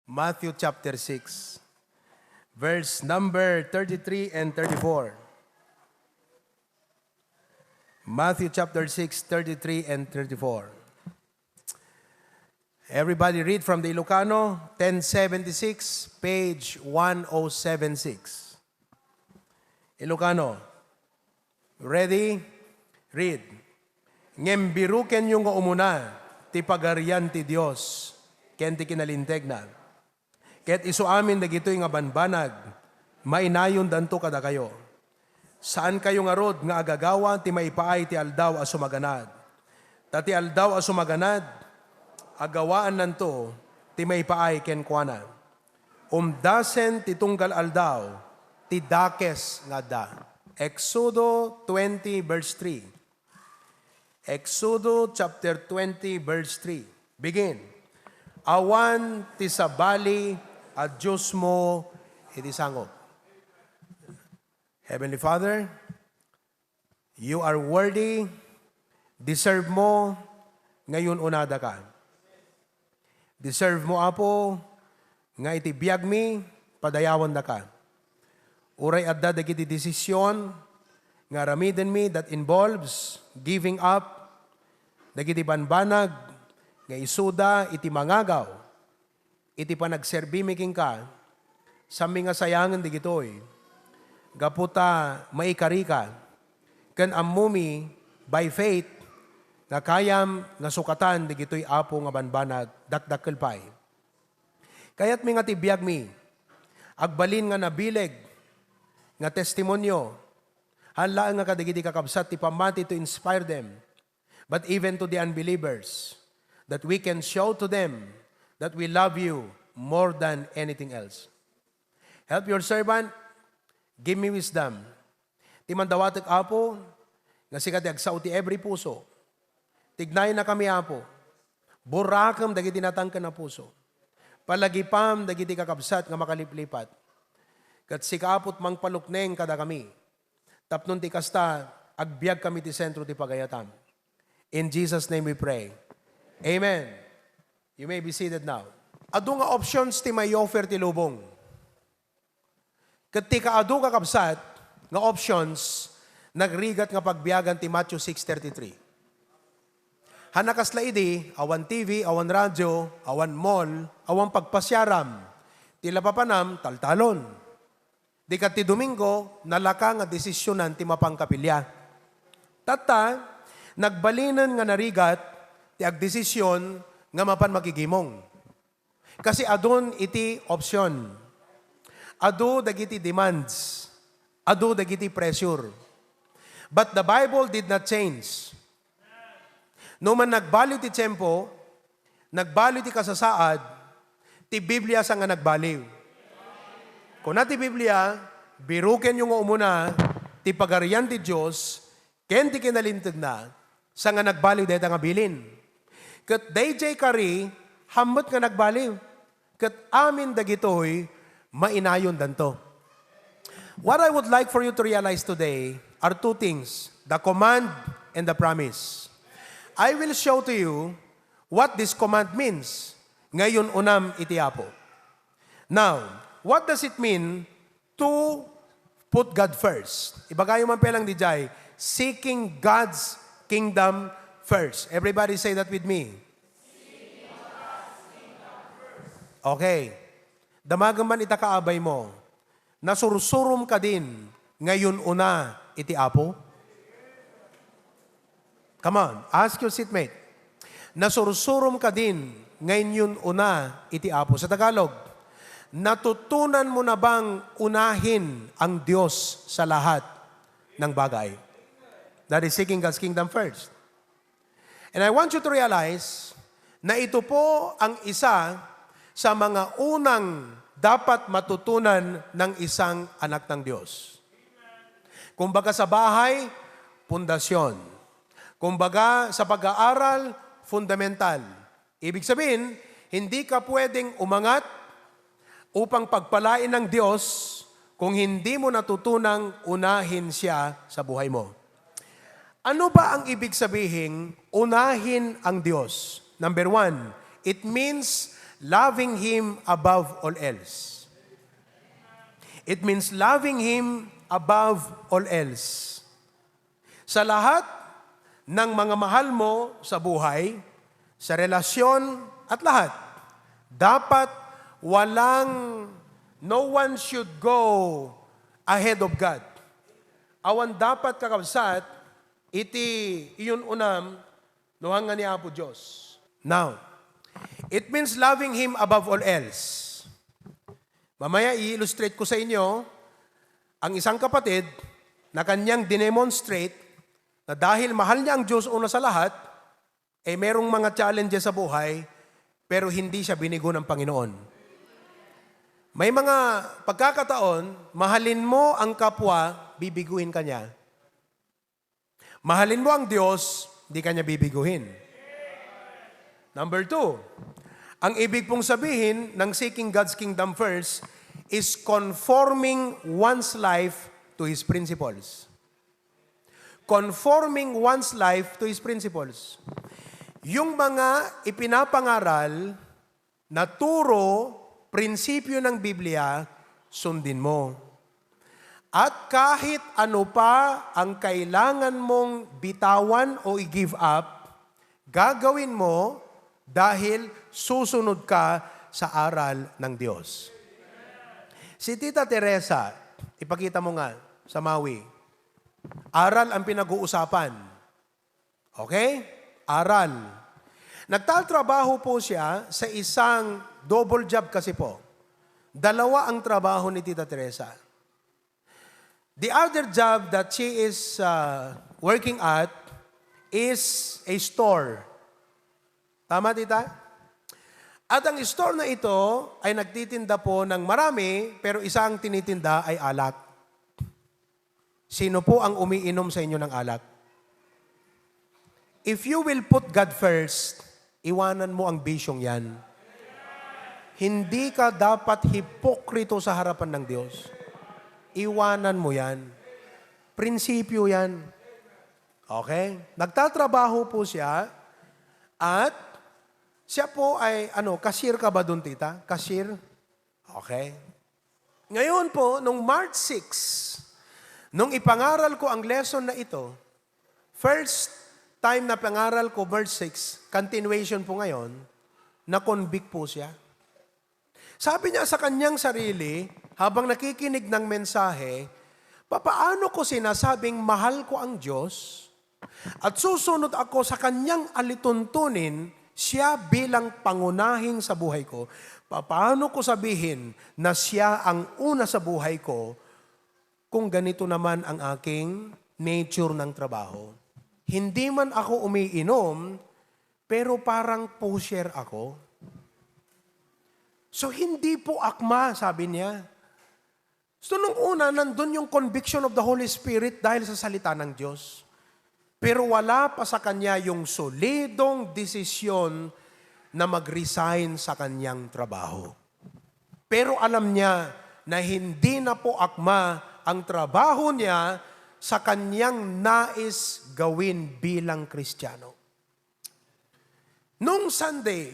Matthew chapter 6, verse number 33 and 34. Matthew chapter 6, 33 and 34. Everybody read from the Ilocano, 1076, page 1076. Ilocano. Ready? Read. Ngembiruken yung umuna, ti pagarian ti Dios, ken ti kinalinteg na. Ket isu amin dagitoy nga banbanag, mainayon danto kada kayo. Saan kayo nga rod nga agagawa ti maipaay ti aldaw a sumaganad. Tati aldaw a sumaganad, agawaan nanto ti maipaay ken kuana. Dasen ti tunggal aldaw, ti dakes nga da. Exodo 20 verse 3. Exodo chapter 20 verse 3. Begin. Awan ti sabali at Diyos mo iti sangop. Heavenly Father, you are worthy, deserve mo, ngayon unada ka. Deserve mo, Apo, nga iti biyag mi, padayawan na ka. Uray adda dagiti desisyon, nga ramiden mi that involves giving up, dagiti banbanag, nga isuda iti mangagaw, iti panagserbi miking ka, sami nga sayangan digitoy, gaputa maikari ka, kan ammumi by faith, nga kayam nga sukatan digitoy apo nga banbanag, dakdakkel pay. Kayat mi nga tibiyag mi, agbalin nga nabileg, nga testimonyo, hanlaan nga kadigiti kakabsat ti pamati to inspire them, but even to the unbelievers, that we can show to them that we love you more than anything else. Help your servant, give me wisdom. Ti mandawatek Apo, nga sikat agsaw ti every puso. Tignay na kami Apo, burakam dagiti natangkan na puso. Palagipam dagiti kakabsat nga makaliplipat. Kat sikapot mang palukneng kada kami. Tapnon ti kasta, agbyag kami ti sentro ti pagayatam. In Jesus' name we pray. Amen. You may be seated now. Adu nga options ti may offer ti lubong. Kat ti kaadu kakabsat nga options, nagrigat nga pagbiyagan ti Matthew 6:33. Hanakasla idi, awan TV, awan radyo, awan mall, awan pagpasyaram, ti lapapanam, taltalon. Di kat ti Domingo, nalaka nga desisyonan ti mapangkapilya. Tata, nagbalinan nga narigat, ti agdesisyon nga mapan makigimong. Kasi adon iti option. Adu dagiti demands. Adu dagiti pressure. But the Bible did not change. No man nagbaliw ti tiyempo, nagbaliw ti kasasaad, ti Biblia sa nga nagbaliw. Kung na ti Biblia, biruken yung umuna, ti pagarian ti Diyos, ken ti kinalintag na, sa nga nagbaliw deta nga bilin. Kat DJ Kari, hamot nga nagbaliw. Kat amin dagitoy, mainayon danto. What I would like for you to realize today are two things, the command and the promise. I will show to you what this command means. Ngayon unam itiapo. Now, what does it mean to put God first? Ibagayo man pelang dijay, seeking God's kingdom first. Everybody say that with me. Okay. Damagan man itakaabay mo, nasursurum ka din, ngayon una, iti apo? Come on, ask your seatmate. Nasursurum ka din, ngayon una, iti apo. Sa Tagalog, natutunan mo na bang unahin ang Diyos sa lahat ng bagay? That is seeking God's kingdom first. And I want you to realize na ito po ang isa sa mga unang dapat matutunan ng isang anak ng Diyos. Kumbaga sa bahay, pundasyon. Kumbaga sa pag-aaral, fundamental. Ibig sabihin, hindi ka pwedeng umangat upang pagpalain ng Diyos kung hindi mo natutunang unahin siya sa buhay mo. Ano ba ang ibig sabihin, unahin ang Diyos? Number one, it means loving Him above all else. It means loving Him above all else. Sa lahat ng mga mahal mo sa buhay, sa relasyon at lahat, dapat no one should go ahead of God. Awan dapat kakabsat, iti iyon unam, nuhang nga ni Apo Diyos. Now, it means loving Him above all else. Mamaya i-illustrate ko sa inyo ang isang kapatid na kanyang dinemonstrate na dahil mahal niya ang Diyos una sa lahat, merong mga challenges sa buhay, pero hindi siya binigo ng Panginoon. May mga pagkakataon, mahalin mo ang kapwa, bibiguhin ka niya. Mahalin mo ang Diyos, hindi ka niya bibiguhin. Number 2, ang ibig pong sabihin ng seeking God's kingdom first is conforming one's life to His principles. Conforming one's life to His principles. Yung mga ipinapangaral na turo, prinsipyo ng Biblia, sundin mo. At kahit ano pa ang kailangan mong bitawan o i-give up, gagawin mo dahil susunod ka sa aral ng Diyos. Si Tita Teresa, ipakita mo nga sa Maui, aral ang pinag-uusapan. Okay? Aral. Nagtatrabaho po siya sa isang double job kasi po. 2 ang trabaho ni Tita Teresa. The other job that she is working at is a store. Tama, Tita? At ang store na ito ay nagtitinda po ng marami, pero isang tinitinda ay alak. Sino po ang umiinom sa inyo ng alak? If you will put God first, iwanan mo ang bisyong yan. Hindi ka dapat hipokrito sa harapan ng Diyos. Iwanan mo yan. Prinsipyo yan. Okay? Nagtatrabaho po siya at siya po ay, cashier ka ba doon, Tita? Cashier? Okay. Ngayon po, nung March 6, nung ipangaral ko ang lesson na ito, first time na pangaral ko, March 6, continuation po ngayon, na-convict po siya. Sabi niya sa kanyang sarili, habang nakikinig ng mensahe, papaano ko sinasabing mahal ko ang Diyos at susunod ako sa kanyang alituntunin siya bilang pangunahing sa buhay ko? Paano ko sabihin na siya ang una sa buhay ko kung ganito naman ang aking nature ng trabaho? Hindi man ako umiinom, pero parang pusher ako. So hindi po akma, sabi niya. So nung una, nandun yung conviction of the Holy Spirit dahil sa salita ng Diyos. Pero wala pa sa kanya yung solidong desisyon na mag-resign sa kanyang trabaho. Pero alam niya na hindi na po akma ang trabaho niya sa kanyang nais gawin bilang Kristiyano. Nung Sunday,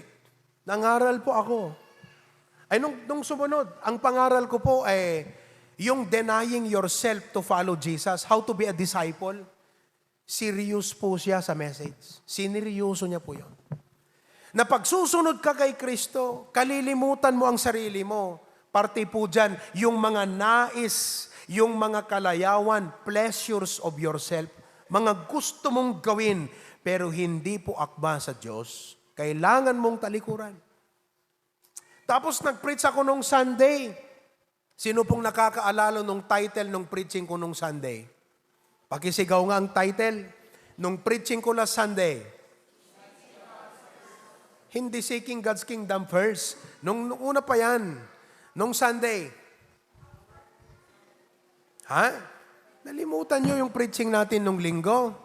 nangaral po ako. Nung sumunod, ang pangaral ko po ay yung denying yourself to follow Jesus, how to be a disciple. Serious po siya sa message. Sineryoso niya po yun. Na pagsusunod ka kay Kristo, kalilimutan mo ang sarili mo. Parte po dyan, yung mga nais, yung mga kalayawan, pleasures of yourself, mga gusto mong gawin, pero hindi po akma sa Diyos. Kailangan mong talikuran. Tapos nag-preach ako nung Sunday. Sino pong nakakaalala nung title nung preaching ko nung Sunday? Pakisigaw nga ang title nung preaching ko last Sunday. Hindi seeking God's kingdom first. Nung una pa yan. Nung Sunday. Ha? Nalimutan nyo yung preaching natin nung linggo.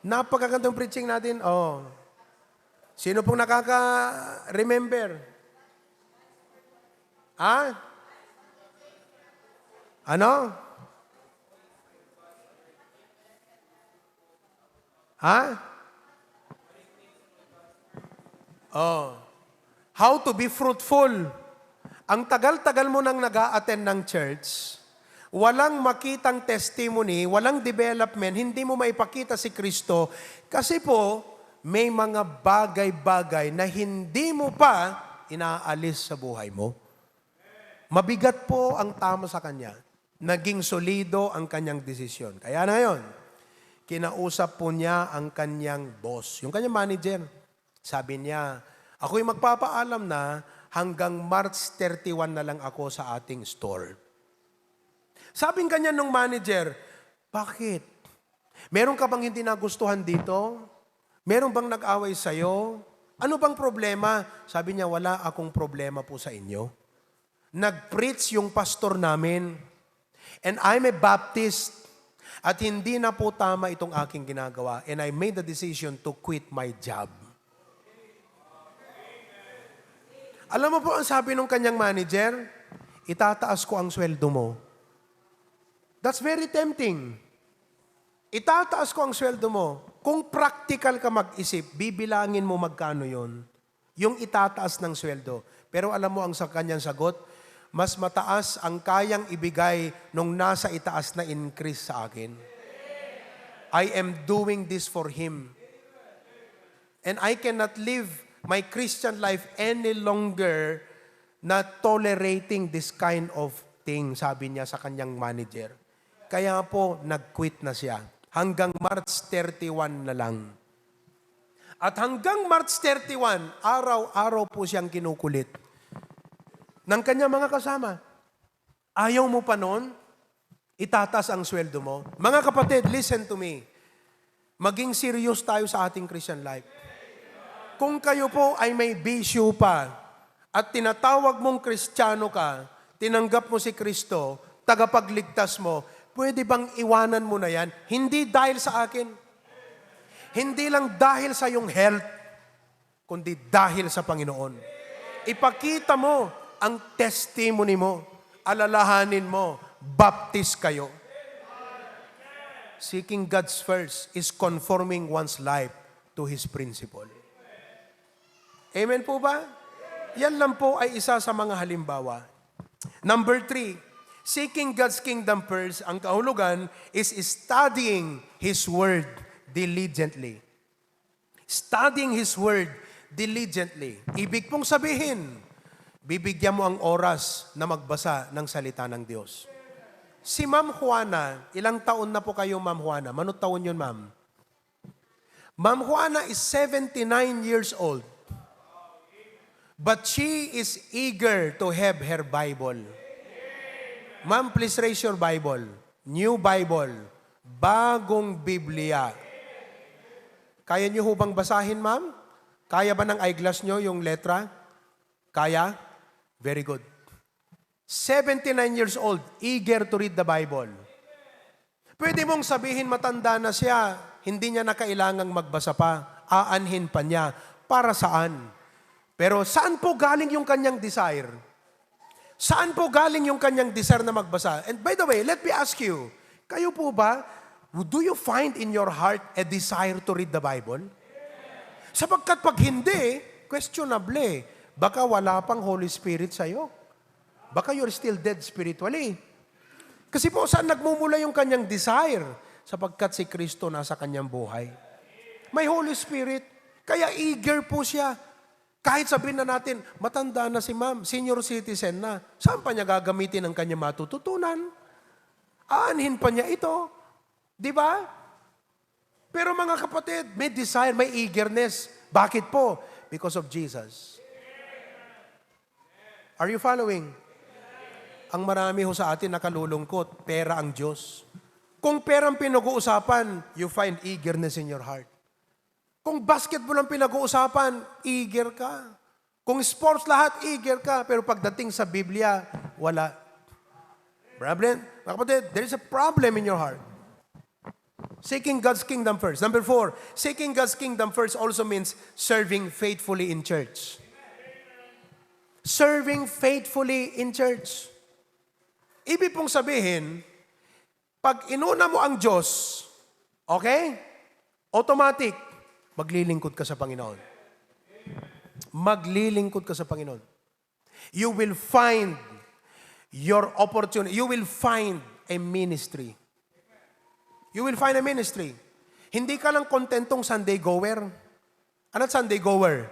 Napakagandang preaching natin. Oh. Sino pong nakaka-remember? Ha? Ano? Ha? Oh. How to be fruitful. Ang tagal-tagal mo nang nag-a-attend ng church, walang makitang testimony, walang development, hindi mo maipakita si Kristo kasi po, may mga bagay-bagay na hindi mo pa inaalis sa buhay mo. Mabigat po ang tama sa kanya. Naging solido ang kanyang desisyon. Kaya na ngayon, kinausap po niya ang kanyang boss, yung kanyang manager. Sabi niya, ako'y magpapaalam na hanggang March 31 na lang ako sa ating store. Sabi kanya nung manager, bakit? Meron ka bang hindi nagustuhan dito? Meron bang nag-away sa'yo? Ano bang problema? Sabi niya, wala akong problema po sa inyo. Nag-preach yung pastor namin. And I'm a Baptist. At hindi na po tama itong aking ginagawa. And I made the decision to quit my job. Alam mo po ang sabi ng kanyang manager? Itataas ko ang sweldo mo. That's very tempting. Itataas ko ang sweldo mo. Kung practical ka mag-isip, bibilangin mo magkano yon, yung itataas ng sweldo. Pero alam mo ang sa kanyang sagot, mas mataas ang kayang ibigay nung nasa itaas na increase sa akin. I am doing this for Him. And I cannot live my Christian life any longer not tolerating this kind of thing, sabi niya sa kanyang manager. Kaya po, nag-quit na siya. Hanggang March 31 na lang. At hanggang March 31, araw-araw po siyang kinukulit ng kanyang mga kasama. Ayaw mo pa noon? Itatas ang sweldo mo. Mga kapatid, listen to me. Maging serious tayo sa ating Christian life. Kung kayo po ay may bisyo pa at tinatawag mong Kristiyano ka, tinanggap mo si Kristo, tagapagligtas mo, pwede bang iwanan mo na yan? Hindi dahil sa akin. Hindi lang dahil sa iyong health, kundi dahil sa Panginoon. Ipakita mo ang testimony mo. Alalahanin mo, baptist kayo. Seeking God's first is conforming one's life to His principle. Amen po ba? Yan lang po ay isa sa mga halimbawa. Number 3, seeking God's kingdom first, ang kahulugan is studying His Word diligently. Studying His Word diligently. Ibig pong sabihin, bibigyan mo ang oras na magbasa ng salita ng Diyos. Si Ma'am Juana, ilang taon na po kayo, Ma'am Juana? Manong taon yun, Ma'am? Ma'am Juana is 79 years old. But she is eager to have her Bible. Ma'am, please raise your Bible. New Bible. Bagong Biblia. Kaya niyo ho bang basahin, ma'am? Kaya ba ng eyeglass niyo yung letra? Kaya? Very good. 79 years old, eager to read the Bible. Pwede mong sabihin matanda na siya, hindi niya na kailangang magbasa pa, aanhin pa niya. Para saan? Pero saan po galing yung kanyang desire? Saan po galing yung kanyang desire na magbasa? And by the way, let me ask you, kayo po ba, do you find in your heart a desire to read the Bible? Sapagkat pag hindi, questionable. Baka wala pang Holy Spirit sa'yo. Baka you're still dead spiritually. Kasi po saan nagmumula yung kanyang desire? Sapagkat si Kristo nasa kanyang buhay. May Holy Spirit. Kaya eager po siya. Kahit sabihin na natin, matanda na si ma'am, senior citizen na, saan pa niya gagamitin ang kanyang matututunan? Aanhin pa niya ito. Di ba? Pero mga kapatid, may desire, may eagerness. Bakit po? Because of Jesus. Are you following? Ang marami ho sa atin nakalulungkot, pera ang Diyos. Kung pera ang pinag-uusapan, you find eagerness in your heart. Kung basketball ang pinag-uusapan, eager ka. Kung sports lahat, eager ka. Pero pagdating sa Biblia, wala. Problem? Mga kapatid, there is a problem in your heart. Seeking God's kingdom first. Number 4, seeking God's kingdom first also means serving faithfully in church. Serving faithfully in church. Ibig pong sabihin, pag inuna mo ang Diyos, okay? Automatic, maglilingkod ka sa Panginoon. maglilingkod ka sa Panginoon. You will find your opportunity. You will find a ministry. You will find a ministry. Hindi ka lang kontentong Sunday goer. Ano Sunday goer?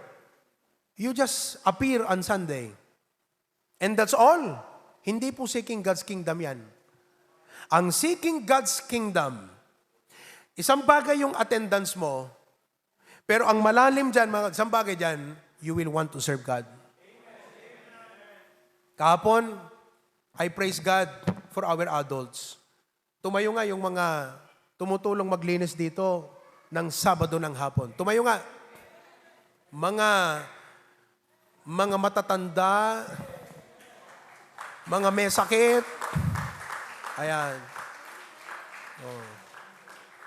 You just appear on Sunday. And that's all. Hindi po seeking God's kingdom yan. Ang seeking God's kingdom, isang bagay yung attendance mo, pero ang malalim dyan, isang bagay dyan, you will want to serve God. Kahapon, I praise God for our adults. Tumayo nga yung mga tumutulong maglinis dito ng Sabado ng hapon. Tumayo nga. Mga matatanda, mga may sakit. Ayan. Oh.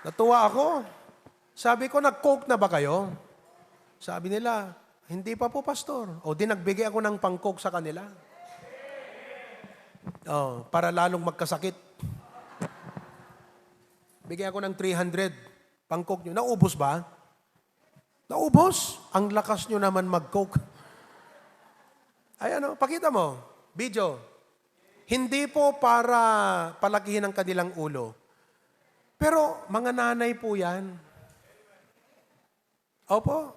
Natuwa ako. Sabi ko, nag-coke na ba kayo? Sabi nila, hindi pa po, pastor. O di nagbigay ako ng pang-coke sa kanila. Oh, para lalong magkasakit. Bigyan ako ng 300 pang-coke nyo. Naubos ba? Naubos. Ang lakas nyo naman mag-coke. Ayan o, pakita mo. Video. Hindi po para palakihin ang kanilang ulo. Pero mga nanay po yan. Opo.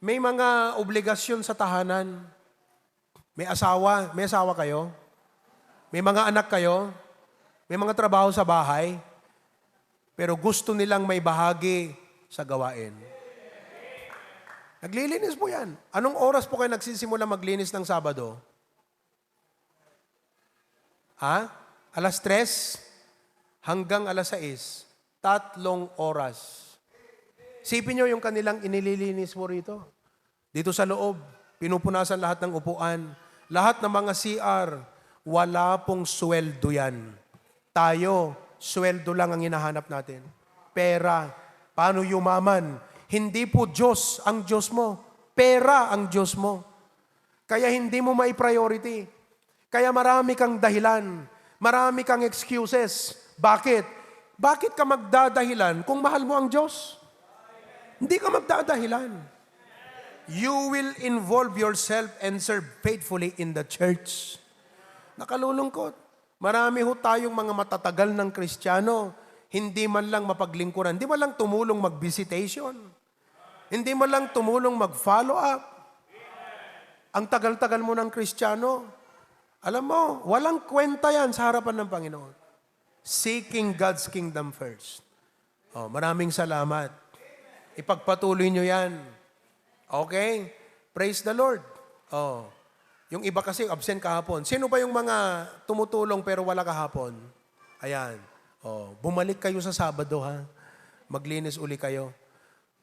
May mga obligasyon sa tahanan. May asawa. May asawa kayo? May mga anak kayo? May mga trabaho sa bahay? Pero gusto nilang may bahagi sa gawain. Naglilinis po yan. Anong oras po kayo nagsisimula maglinis ng Sabado? Ha? Alas 3 hanggang alas 6. 3 oras. Sipin nyo yung kanilang inililinis mo rito. Dito sa loob, pinupunasan lahat ng upuan. Lahat ng mga CR, wala pong sweldo yan. Tayo, sweldo lang ang hinahanap natin. Pera. Paano yumaman? Hindi po Diyos ang Diyos mo. Pera ang Diyos mo. Kaya hindi mo mai-priority. Kaya marami kang dahilan. Marami kang excuses. Bakit? Bakit ka magdadahilan kung mahal mo ang Diyos? Hindi ka magdadahilan. You will involve yourself and serve faithfully in the church. Nakalulungkot. Marami ho tayong mga matatagal ng Kristiyano, hindi man lang mapaglingkuran, hindi man lang tumulong mag-visitation, hindi man lang tumulong mag-follow up. Ang tagal-tagal mo ng Kristiyano, alam mo, walang kwenta yan sa harapan ng Panginoon. Seeking God's kingdom first. Oh, maraming salamat. Ipagpatuloy nyo yan. Okay? Praise the Lord. Oh. Yung iba kasi absent kahapon. Sino ba yung mga tumutulong pero wala kahapon? Ayan. Oh, bumalik kayo sa Sabado ha. Maglinis uli kayo.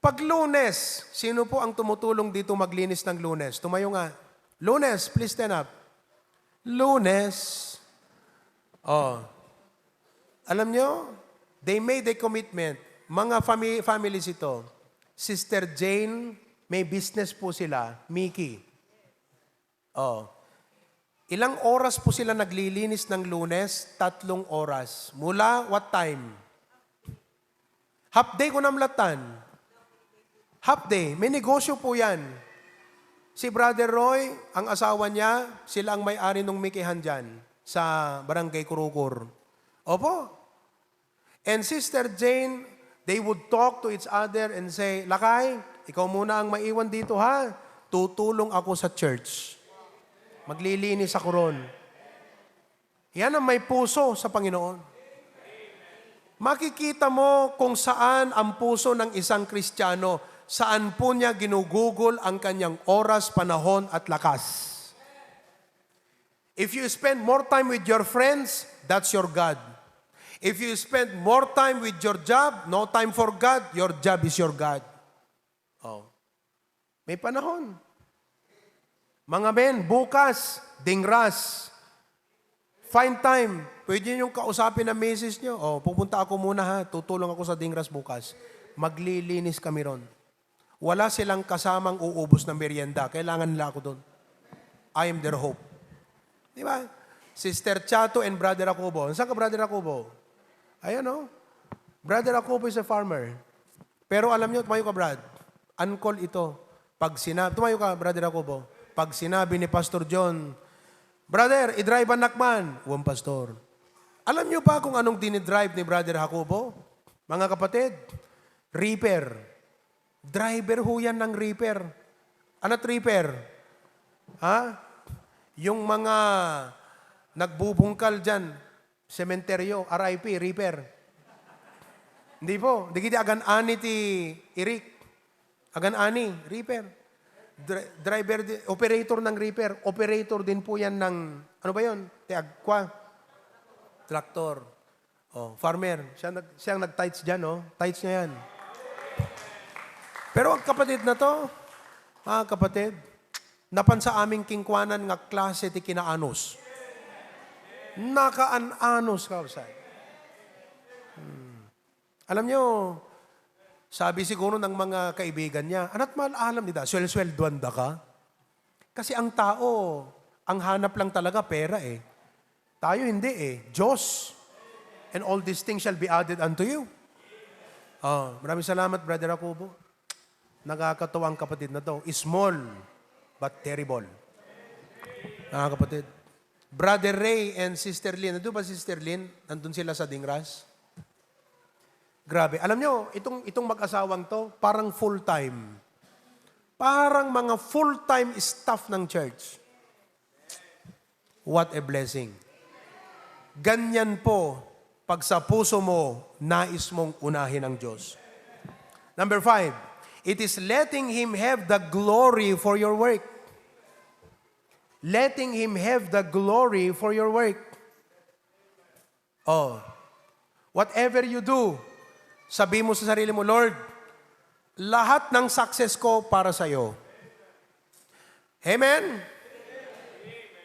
Pag Lunes, sino po ang tumutulong dito maglinis ng Lunes? Tumayo nga. Lunes, please stand up. Lunes. Oh. Alam nyo, they made a commitment. Mga families ito. Sister Jane, may business po sila. Mickey. Oh. Ilang oras po sila naglilinis ng Lunes? 3 oras. Mula what time? Half day ko namlatan. Half day. May negosyo po yan. Si Brother Roy, ang asawa niya, sila ang may-ari ng Mikihan dyan sa Barangay Kurukur. Opo. And Sister Jane, they would talk to each other and say, Lakay, ikaw muna ang maiwan dito ha. Tutulong ako sa church. Maglilinis ako ron. Yan ang may puso sa Panginoon. Makikita mo kung saan ang puso ng isang Kristiyano, saan po niya ginugugol ang kanyang oras, panahon at lakas. If you spend more time with your friends, that's your God. If you spend more time with your job, no time for God, your job is your God. Oh. May panahon. Mga men, bukas, dingras. Find time. Pwede niyong kausapin ang misis niyo. Oh, pupunta ako muna ha. Tutulong ako sa dingras bukas. Maglilinis kami ron. Wala silang kasamang uubos ng merienda. Kailangan nila ako doon. I am their hope. Di ba? Sister Chato and Brother Jacobo. Saan ka, Brother Jacobo? Ayan o. Brother Jacobo is a farmer. Pero alam niyo, tumayo ka, Brad. Uncall ito. tumayo ka, Brother Jacobo. Pag sinabi ni Pastor John, Brother, i-drive ang nakman. Uwang pastor. Alam niyo ba kung anong dinidrive ni Brother Jacobo? Mga kapatid, reaper. Driver ho yan ng reaper. Ano't reaper? Ha? Yung mga nagbubungkal dyan, sementeryo, RIP, reaper. Hindi po. Hindi kita agan-ani ti Eric. Agan-ani, reaper. Driver, operator ng reaper. Operator din po yan ng, ano ba yun? Tiagkwa. Traktor. Oh, farmer. Siya ang nag-tights dyan, oh. Tights niya yan. Pero ang kapatid na to, kapatid, napan sa aming kingkwanan nga klase ti kinaanos. Nakaanos ka, usay. Alam nyo, sabi siguro ng mga kaibigan niya, anat alam nila, swel-swelduan da ka? Kasi ang tao, ang hanap lang talaga pera eh. Tayo hindi eh. Diyos. And all these things shall be added unto you. Maraming salamat, Brother Jacobo. Nakakatuwa ang kapatid na to. Small, but terrible. Kapatid. Brother Ray and Sister Lynn. Nandun ba Sister Lynn? Nandun sila sa Dingras. Grabe. Alam nyo, itong mag-asawang to, parang full-time. Parang mga full-time staff ng church. What a blessing. Ganyan po, pag sa puso mo, nais mong unahin ang Diyos. Number 5, it is letting Him have the glory for your work. Letting Him have the glory for your work. Whatever you do, sabi mo sa sarili mo, Lord, lahat ng success ko para sa iyo. Amen?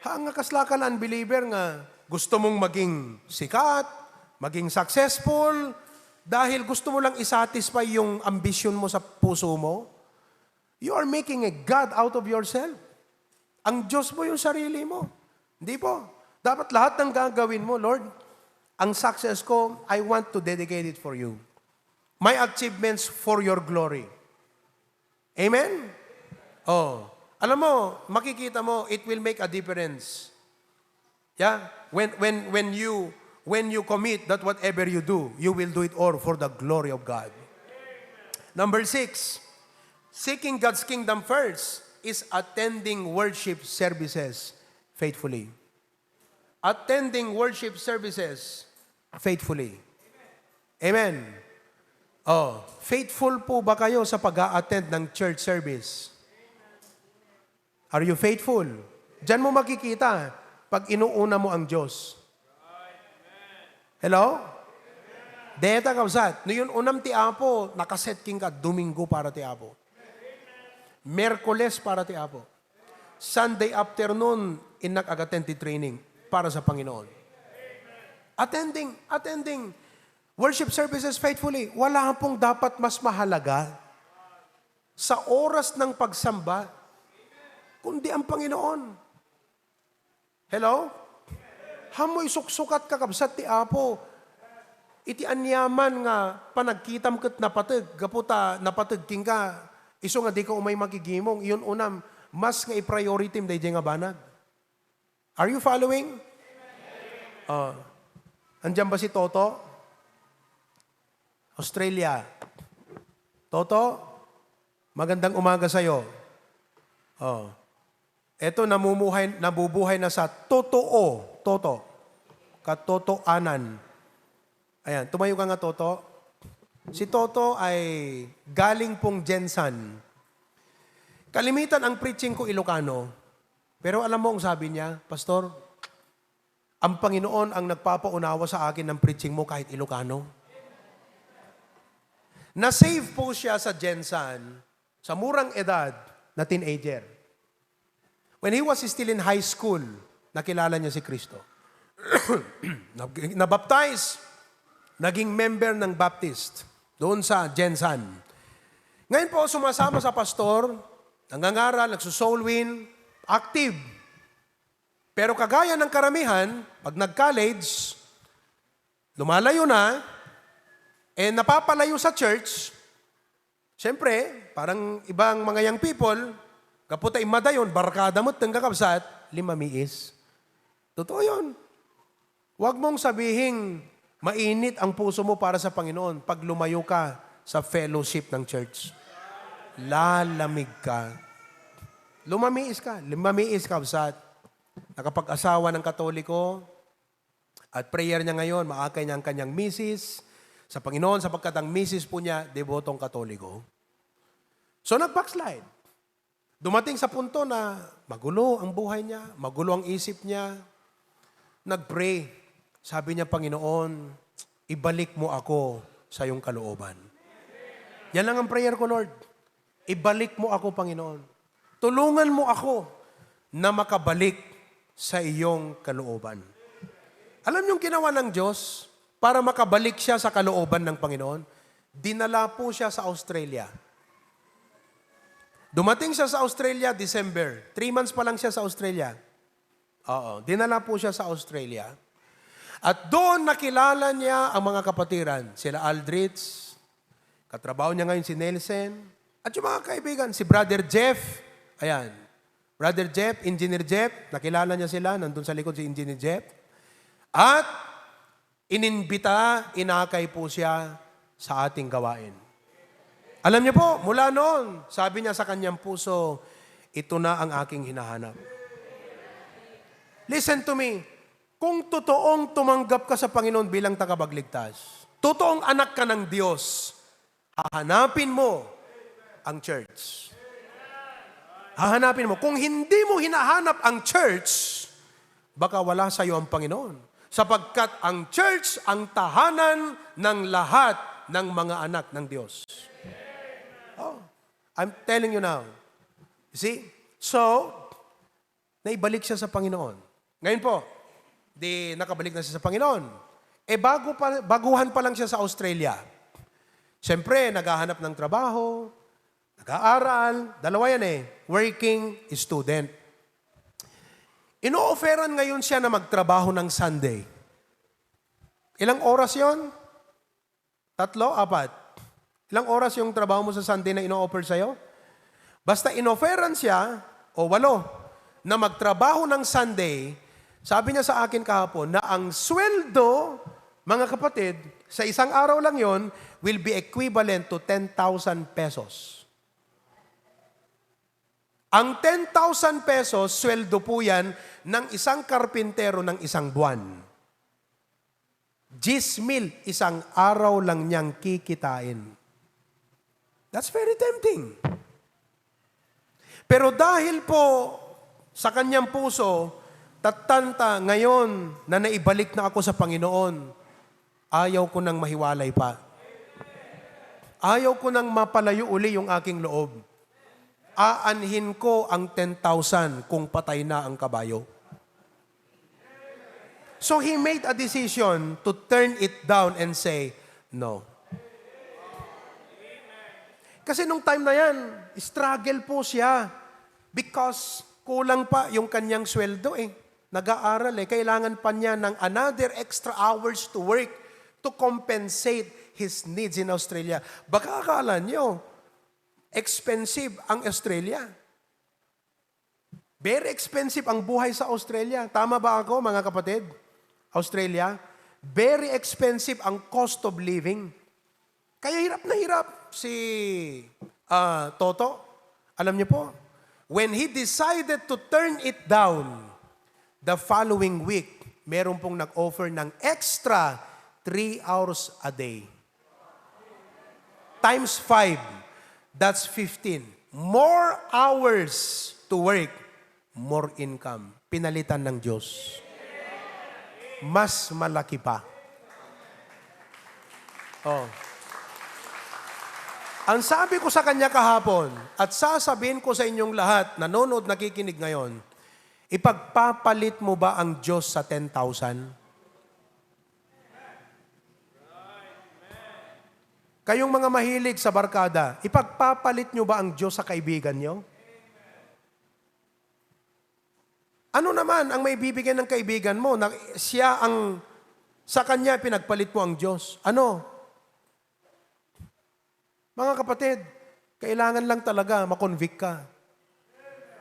Ang kaslakan na unbeliever nga, gusto mong maging sikat, maging successful, dahil gusto mo lang isatisfy yung ambition mo sa puso mo, you are making a God out of yourself. Ang Diyos mo yung sarili mo. Hindi po. Dapat lahat ng gagawin mo, Lord, ang success ko, I want to dedicate it for you. My achievements for your glory. Amen? Alam mo, makikita mo, it will make a difference. Yeah? When you commit that whatever you do, you will do it all for the glory of God. Number 6, seeking God's kingdom first is attending worship services faithfully. Attending worship services faithfully. Amen. Faithful po ba kayo sa pag-a-attend ng church service? Are you faithful? Diyan mo makikita pag inuuna mo ang Diyos. Hello? Deta kausat. No yun unam ti Apo, nakaset king ka, Domingo para ti Apo. Merkules para ti Apo. Sunday afternoon, inak-agattend ti training para sa Panginoon. Attending worship services faithfully. Wala pong dapat mas mahalaga sa oras ng pagsamba, kundi ang Panginoon. Hello? Hamoy suksukat kakabsat ti Apo. Iti anyaman nga panagkitam ket napateg, gaputa napateg king ka, iso nga di ka umay makigimong, iyon unam, mas nga i-priority day nga banag. Are you following? Andiyan ba si Toto? Australia. Toto, magandang umaga sa'yo. Eto nabubuhay na sa totoo. Toto. Katotoanan. Ayan, tumayo ka nga, Toto. Si Toto ay galing pong Jensan. Kalimitan ang preaching ko Ilocano. Pero alam mo ang sabi niya, Pastor, ang Panginoon ang nagpapaunawa sa akin ng preaching mo kahit Ilocano. Na-save po siya sa Jensan, sa murang edad na teenager. When he was still in high school, nakilala niya si Kristo. Nabaptize, naging member ng Baptist doon sa Jensan. Ngayon po, sumasama sa pastor, nangangaral, nagsusoul win, active. Pero kagaya ng karamihan, pag nag-college, lumalayo na, napapalayo sa church, siyempre, parang ibang mga young people, kaputa imadayon, barkada mo, tanggakabsat, limamiis. Totoo yun. Huwag mong sabihing mainit ang puso mo para sa Panginoon pag lumayo ka sa fellowship ng church. Lalamig ka. Lumamiis ka, kabsat. Nakapag-asawa ng Katoliko, at prayer niya ngayon, maakay niya ang kanyang misis sa Panginoon sapagkat ang misis po niya, debotong Katoliko. So nag-backslide. Dumating sa punto na magulo ang buhay niya, magulo ang isip niya. Nag-pray. Sabi niya, Panginoon, ibalik mo ako sa iyong kalooban. Yan lang ang prayer ko, Lord. Ibalik mo ako, Panginoon. Tulungan mo ako na makabalik sa iyong kalooban. Alam niyong ginawa ng Diyos para makabalik siya sa kalooban ng Panginoon? Dinala po siya sa Australia. Dumating siya sa Australia, December. 3 months pa lang siya sa Australia. Oo, dinala po siya sa Australia. At doon nakilala niya ang mga kapatiran. Sila Aldrich, katrabaho niya ngayon si Nelson, at yung mga kaibigan, si Brother Jeff. Ayan, Brother Jeff, Engineer Jeff, nakilala niya sila, nandun sa likod si Engineer Jeff. At inakay po siya sa ating gawain. Alam niyo po, mula noon, sabi niya sa kanyang puso, ito na ang aking hinahanap. Listen to me, kung totoong tumanggap ka sa Panginoon bilang tagapagligtas, totoong anak ka ng Diyos, hahanapin mo ang church. Hahanapin mo. Kung hindi mo hinahanap ang church, baka wala sa iyo ang Panginoon. Sapagkat ang church ang tahanan ng lahat ng mga anak ng Diyos. Oh, I'm telling you now. You see? So, naibalik siya sa Panginoon. Ngayon po, nakabalik na siya sa Panginoon. Baguhan pa lang siya sa Australia. Siyempre, naghahanap ng trabaho, nag-aaral, dalawa yan working student. Ino-offeran ngayon siya na magtrabaho ng Sunday. Ilang oras yon? 3, 4. Ilang oras yung trabaho mo sa Sunday na ino-offer sa'yo? Basta ino-offeran siya, o 8, na magtrabaho ng Sunday, sabi niya sa akin kahapon na ang sweldo, mga kapatid, sa isang araw lang yon will be equivalent to 10,000 pesos. Ang 10,000 pesos, sweldo po yan ng isang karpintero ng isang buwan. 10,000, isang araw lang niyang kikitain. That's very tempting. Pero dahil po sa kanyang puso, tatanta ngayon na naibalik na ako sa Panginoon, ayaw ko nang mahiwalay pa. Ayaw ko nang mapalayo uli yung aking loob. Aanhin ko ang 10,000 kung patay na ang kabayo. So he made a decision to turn it down and say, no. Kasi nung time na yan, struggle po siya because kulang pa yung kanyang sweldo Nag-aaral Kailangan pa niya ng another extra hours to work to compensate his needs in Australia. Baka akala niyo, expensive ang Australia. Very expensive ang buhay sa Australia. Tama ba ako, mga kapatid? Australia, very expensive ang cost of living. Kaya hirap na hirap si Toto. Alam niyo po, when he decided to turn it down, the following week, meron pong nag-offer ng extra 3 hours a day. Times 5. That's 15. More hours to work, more income. Pinalitan ng Diyos. Mas malaki pa. Oh. Ang sabi ko sa kanya kahapon, at sasabihin ko sa inyong lahat, nanonood, nakikinig ngayon, ipagpapalit mo ba ang Diyos sa 10,000? Kayong mga mahilig sa barkada, ipagpapalit nyo ba ang Diyos sa kaibigan nyo? Ano naman ang may bibigyan ng kaibigan mo na siya ang, sa kanya pinagpalit mo ang Diyos? Ano? Mga kapatid, Kailangan lang talaga makonvict ka.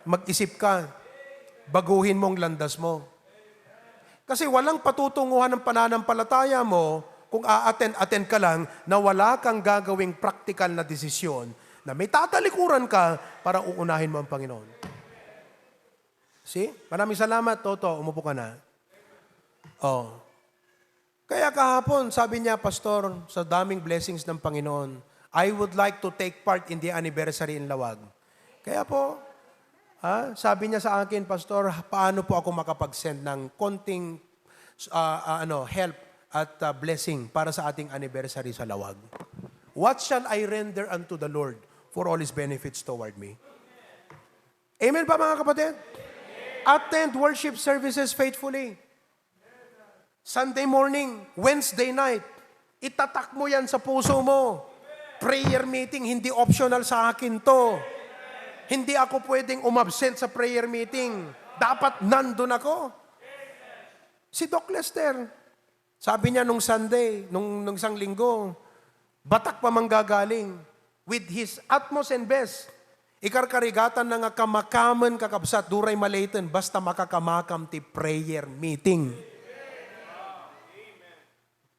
Mag-isip ka. Baguhin mo ang landas mo. Kasi walang patutunguhan ng pananampalataya mo kung a-attend ka lang na wala kang gagawing practical na desisyon na may tatalikuran ka para uunahin mo ang Panginoon. See? Maraming salamat, Toto. Umupo ka na. Oh. Kaya kahapon, sabi niya, Pastor, sa daming blessings ng Panginoon, I would like to take part in the anniversary in Lawag. Kaya po, sabi niya sa akin, Pastor, paano po ako makapag-send ng konting help at blessing para sa ating anniversary sa Lawag? What shall I render unto the Lord for all His benefits toward me? Amen pa mga kapatid? Attend worship services faithfully. Sunday morning, Wednesday night, itatak mo yan sa puso mo. Prayer meeting, hindi optional sa akin to. Hindi ako pwedeng umabsent sa prayer meeting. Dapat nandun ako. Si Doc Lester, sabi niya nung Sunday, nung isang linggo, batak pa manggagaling. With his utmost and best, ikarkarigatan na nga kamakaman kakabsat, duray malayten, basta makakamakam ti prayer meeting.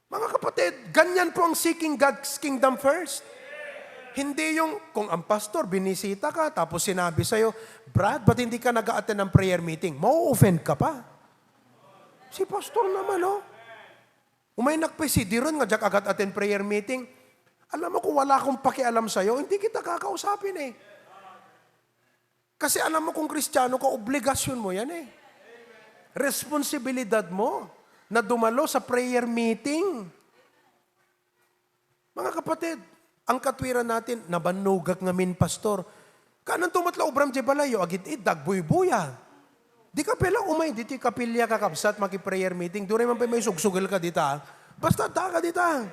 Mga kapatid, ganyan po ang seeking God's kingdom first. Hindi yung, kung ang pastor, binisita ka, tapos sinabi sa'yo, Brad, ba't hindi ka nag-a-attend ng prayer meeting? Mau-offend ka pa. Si pastor naman, oh. Umay nagpesidi ron, nga jak agad attend prayer meeting. Alam mo, kung wala akong pakialam sa'yo, hindi kita kakausapin eh. Kasi alam mo kung Kristiyano ka, obligasyon mo yan eh. Responsibilidad mo na dumalo sa prayer meeting. Mga kapatid, ang katwiran natin, nabanugak ngamin, pastor. Kanan tumatla obram di balayo, agit dagbuy-buya. Di ka pala umay, di ti kapilya kakabsat, maki-prayer meeting. Doon naman pa may sugsugal ka dita. Basta ka dita.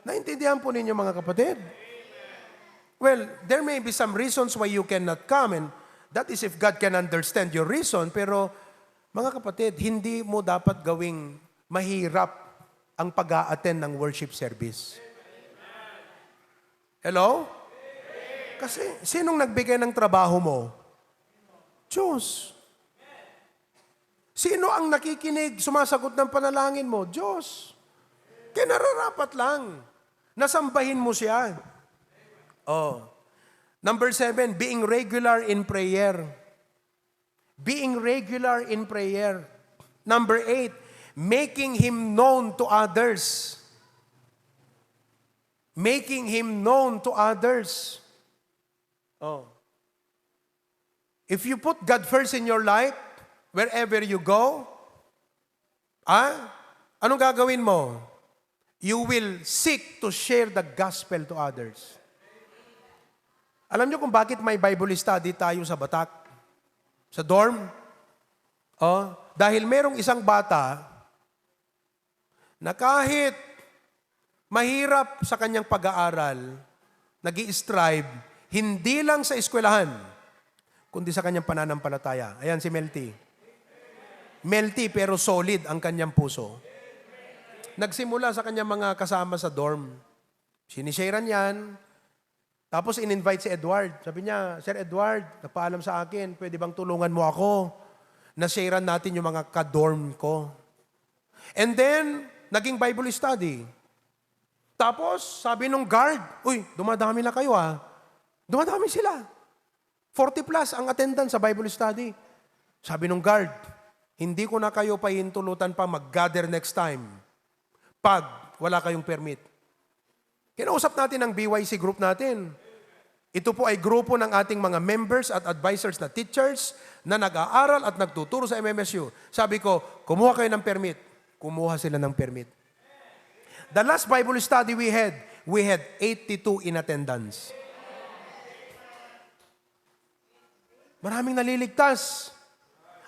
Naintindihan po ninyo mga kapatid? Well, there may be some reasons why you cannot come, and that is if God can understand your reason, pero mga kapatid, hindi mo dapat gawing mahirap ang pag-a-attend ng worship service. Hello? Kasi sinong nagbigay ng trabaho mo? Diyos. Sino ang nakikinig, sumasagot ng panalangin mo? Diyos. Kaya nararapat lang. Nasambahin mo siya. Oh. Number 7, being regular in prayer. Being regular in prayer. Number 8, making Him known to others. Making Him known to others. Oh. If you put God first in your life, wherever you go, anong gagawin mo? You will seek to share the gospel to others. Alam niyo kung bakit may Bible study tayo sa Batak? Sa dorm? Oh, dahil merong isang bata na kahit mahirap sa kanyang pag-aaral, nag-i-strive, hindi lang sa eskwelahan, kundi sa kanyang pananampalataya. Ayan si Melty. Melty pero solid ang kanyang puso. Nagsimula sa kanyang mga kasama sa dorm. Sinisharean yan. Tapos in-invite si Edward. Sabi niya, Sir Edward, napaalam sa akin, pwede bang tulungan mo ako? Na-sharean natin yung mga ka-dorm ko. And then, naging Bible study. Tapos, sabi nung guard, uy, dumadami na kayo ah. Dumadami sila. 40 plus ang attendance sa Bible study. Sabi nung guard, hindi ko na kayo pahintulutan pa mag-gather next time pag wala kayong permit. Kinausap natin ang BYC group natin. Ito po ay grupo ng ating mga members at advisors na teachers na nag-aaral at nagtuturo sa MMSU. Sabi ko, kumuha kayo ng permit. Kumuha sila ng permit. The last Bible study we had 82 in attendance. Maraming naliligtas.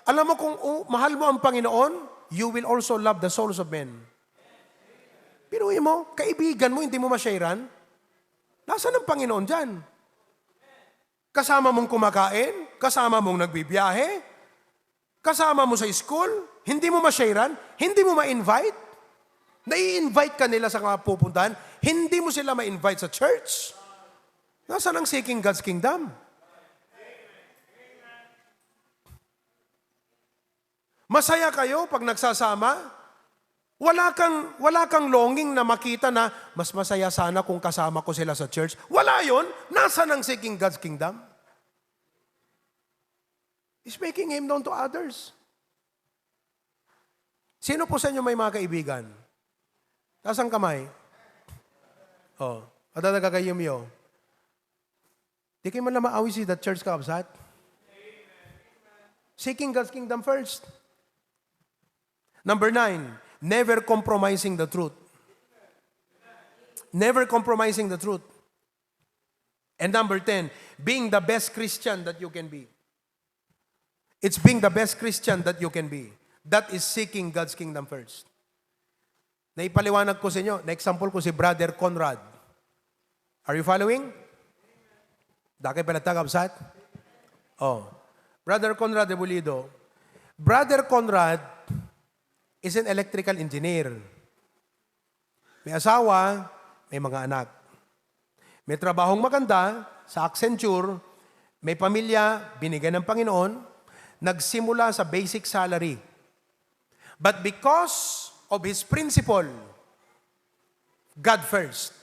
Alam mo kung mahal mo ang Panginoon, you will also love the souls of men. Pinuhin mo, kaibigan mo, hindi mo masyaran. Nasaan ang Panginoon dyan? Kasama mong kumakain, kasama mong nagbibiyahe, kasama mo sa school, hindi mo masyaran, hindi mo ma-invite. Nai-invite ka nila sa mga pupuntahan, hindi mo sila ma-invite sa church. Nasaan ang seeking God's kingdom? Masaya kayo pag nagsasama? Wala kang longing na makita na mas masaya sana kung kasama ko sila sa church. Wala yon. Nasaan ang seeking God's kingdom? Is making Him known to others. Sino po sa inyo may mga kaibigan? Taas ang kamay. Oh, adadaga kayo miyo. Di kayo man lang maawi si that church kaabsat. Seeking God's kingdom first. Number 9, never compromising the truth. Never compromising the truth. And number 10, being the best Christian that you can be. It's being the best Christian that you can be. That is seeking God's kingdom first. Naipaliwanag ko sa inyo, na-example ko si Brother Conrad. Are you following? Dakay pala tagabsat? Oh. Brother Conrad de Bulido. Brother Conrad is an electrical engineer. May asawa, may mga anak. May trabahong maganda sa Accenture, may pamilya, binigyan ng Panginoon, nagsimula sa basic salary. But because of his principle, God first.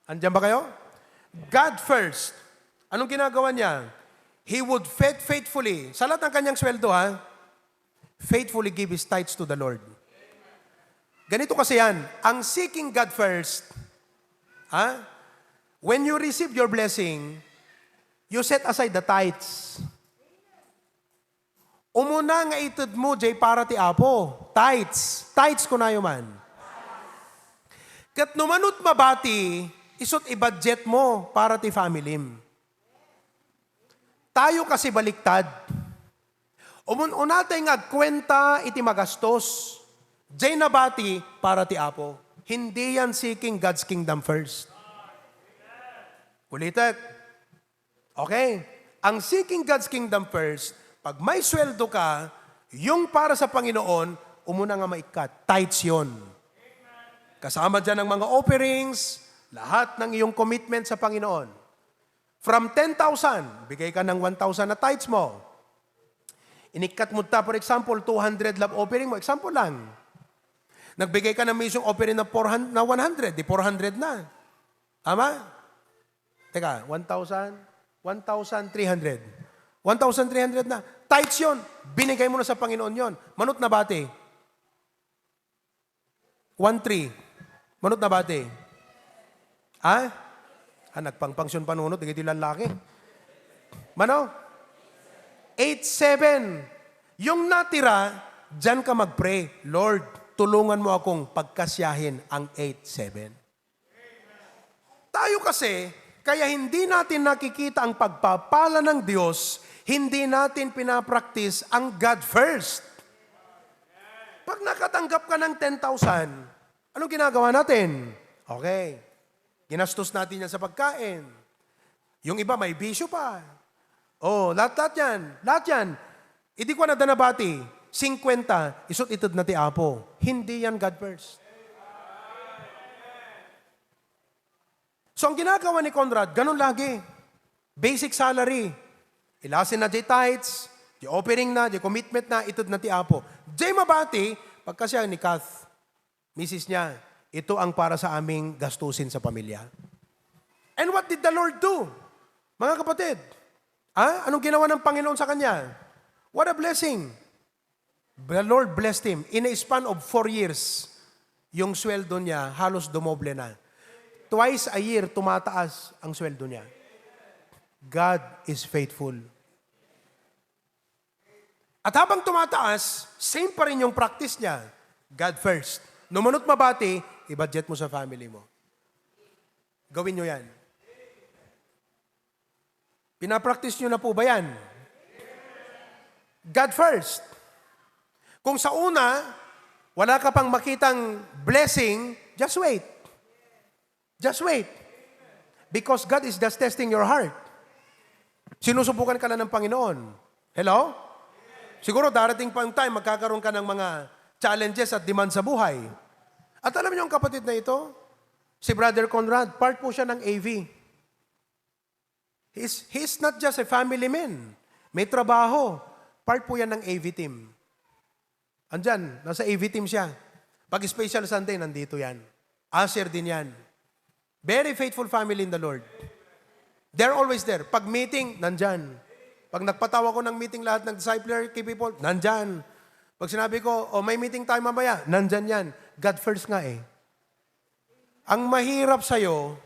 Andiyan ba kayo? God first. Anong ginagawa niya? He would faithfully, sa lahat ng kanyang sweldo faithfully give his tithes to the Lord. Ganito kasi yan, ang seeking God first, when you receive your blessing, you set aside the tithes. Umuna nga itid mo, jay para ti apo, tithes. Tithes ko na man. Kat numanot mabati, isot i-budget mo para ti family. Tayo kasi baliktad. Unatay nga kwenta iti magastos. Jay nabati para ti apo. Hindi yan seeking God's kingdom first. Ulitet. Okay? Ang seeking God's kingdom first, pag may sweldo ka, yung para sa Panginoon, umuna nga maikat. Tithes yun. Kasama dyan ang mga offerings, lahat ng iyong commitment sa Panginoon. From 10,000, bigay ka ng 1,000 na tithes mo. Inikat mo ta, for example, 200 love offering mo. Example lang. Nagbigay ka ng mismong offering na 100, di 400 na. Tama? Teka, 1,000, 1,300. 1,300 na. Tithes yun. Binigay mo na sa Panginoon yun. Manot na bate. 1,3. Manot na bate. Nagpangpangsyon panunod, hindi lalaki. Mano? 8,7. Yung natira, dyan ka mag-pray, Lord, tulungan mo akong pagkasyahin ang 8,7. Tayo kasi, kaya hindi natin nakikita ang pagpapala ng Diyos, hindi natin pinapraktis ang God first. Pag nakatanggap ka ng 10,000, anong ginagawa natin? Okay. Ginastos natin yan sa pagkain. Yung iba may bisyo pa. Oh, lahat yan. Hindi ko na danabati. 50, isot itod na ti apo. Hindi yan God first. So, ang ginagawa ni Conrad, ganun lagi. Basic salary. Ilasin na di tithes, di offering na, di commitment na, itod na ti apo. Di mabati, pagka siya ni Kath, misis niya, ito ang para sa aming gastusin sa pamilya. And what did the Lord do? Mga kapatid, anong ginawa ng Panginoon sa kanya? What a blessing. The Lord blessed him. In a span of 4 years, yung sweldo niya halos dumoble na. Twice a year, tumataas ang sweldo niya. God is faithful. At habang tumataas, same pa rin yung practice niya. God first. Numunot mabati, i-budget mo sa family mo. Gawin nyo yan. Pinapractice nyo na po ba yan? God first. Kung sa una, wala ka pang makitang blessing, just wait. Just wait. Because God is just testing your heart. Sinusubukan ka na ng Panginoon. Hello? Siguro darating pa yung time, magkakaroon ka ng mga challenges at demand sa buhay. At alam niyo ang kapatid na ito, si Brother Conrad, part po siya ng AV. He's not just a family man. May trabaho. Part po yan ng AV team. Andyan, nasa AV team siya. Pag special Sunday, nandito yan. Asher din yan. Very faithful family in the Lord. They're always there. Pag meeting, nandyan. Pag nagpatawa ko ng meeting lahat ng discipler, key people, nandyan. Pag sinabi ko, may meeting tayo mamaya, nandyan yan. God first nga eh. Ang mahirap sa'yo,